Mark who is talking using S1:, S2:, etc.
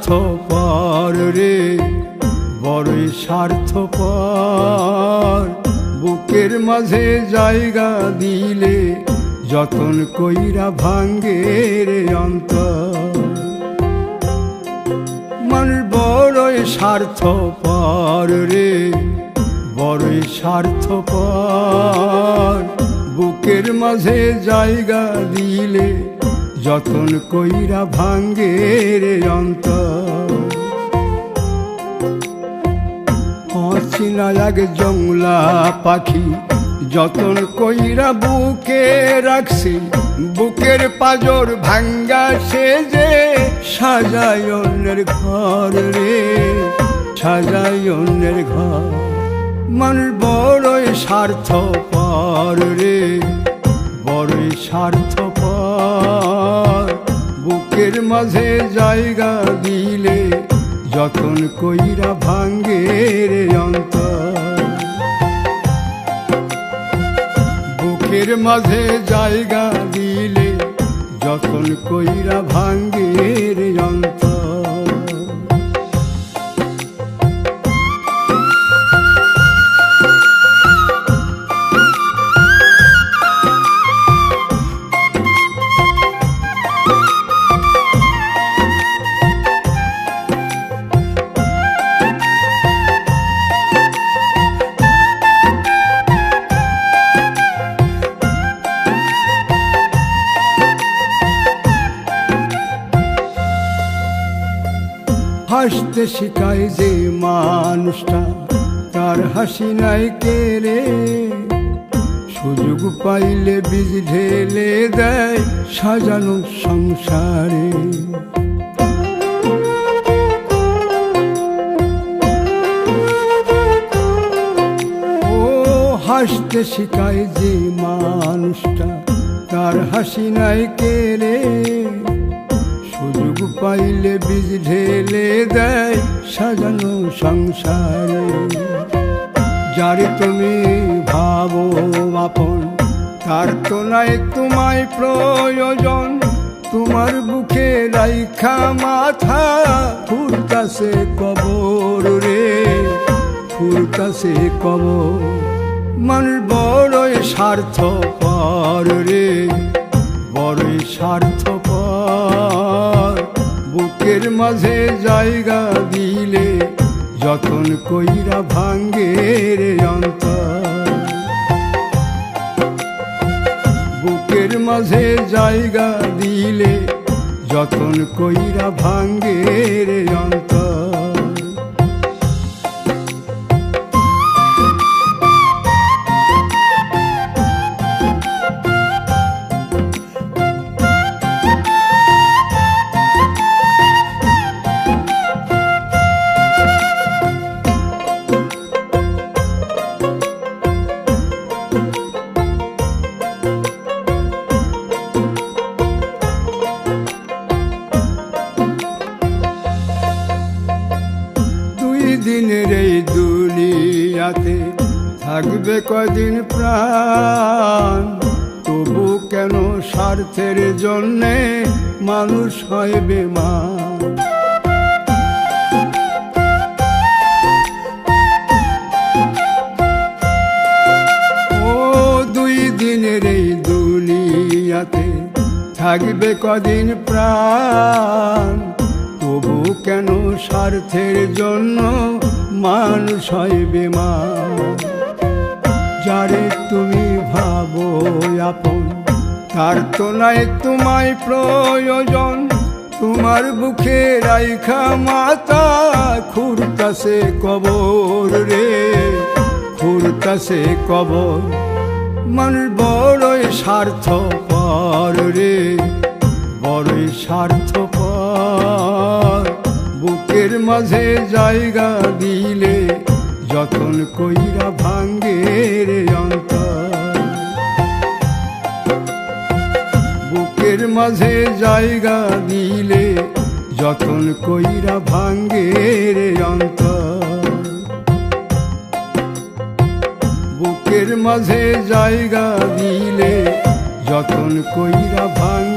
S1: স্বার্থপর রে, বড়ই স্বার্থপর। বুকের মাঝে জায়গা দিলে যতন কইরা ভাঙ্গে রে অন্তর। মানুষ বড়ই স্বার্থপর রে, বড়ই স্বার্থপর। বুকের মাঝে জায়গা দিলে যতন কইরা ভাঙ্গে রে অন্তর। অচিনা এক জংলা পাখি যতন কইরা বুকে রাখছি, বুকের পাজর ভাঙ্গা সে যে সাজায় অন্যের ঘর রে, সাজায় অন্যের ঘর। মানুষ বড়ই স্বার্থপর রে, বড়ই স্বার্থপর। বুকের মাঝে জায়গা দিলে যতন কইরা ভাঙ্গে রে অন্তর। বুকের মাঝে জায়গা দিলে যতন কইরা ভাঙ্গে রে অন্তর। হাসতে শিখায় যে মানুষটা, তার হাসি নাই কেড়ে। সুযোগ পাইলে বীজ ঢেলে দেয় সাজানো সংসারে। ও হাসতে শিখায় যে মানুষটা, তার হাসি নাই কেড়ে। সুযোগ পাইলে বীজ ঢেলে দেয় সাজানো সংসারে। যারে তুমি ভাবো আপন, তার তো নাই তোমায় প্রয়োজন। তোমার বুকে রাইখা মাথা ফুরতাছে কবর রে, ফুরতাছে কবর। মানুষ বড়ই স্বার্থপর রে, বড়ই স্বার্থপর। বুকের মাঝে জায়গা দিলে যতন কইরা ভাঙ্গে রে অন্তর। বুকের মাঝে জায়গা দিলে যতন কইরা ভাঙ্গে রে অন্তর। দিনের এই দুনিয়াতে থাকবে কয়দিন প্রাণ, তবু কেন স্বার্থের জন্যে মানুষ হয় বেমান। ও দুই দিনের এই দুনিয়াতে থাকবে কদিন প্রাণ, তবু কেন স্বার্থের জন্য মানুষ হয় বেমান। যারে তুমি ভাবো আপন, তার তো নাই তোমায় প্রয়োজন। তোমার বুকে রাইখা মাথা খুঁড়তাছে কবর রে, খুঁড়তাছে কবর। মানুষ বড়ই স্বার্থপর রে, বড়ই স্বার্থপর। বুকের মাঝে জায়গা দিলে যতন কইরা ভাঙ্গে রে অন্তর। বুকের মাঝে জায়গা দিলে যতন কইরা ভাঙ্গে রে অন্তর। বুকের মাঝে জায়গা দিলে যতন কইরা ভাঙ্গে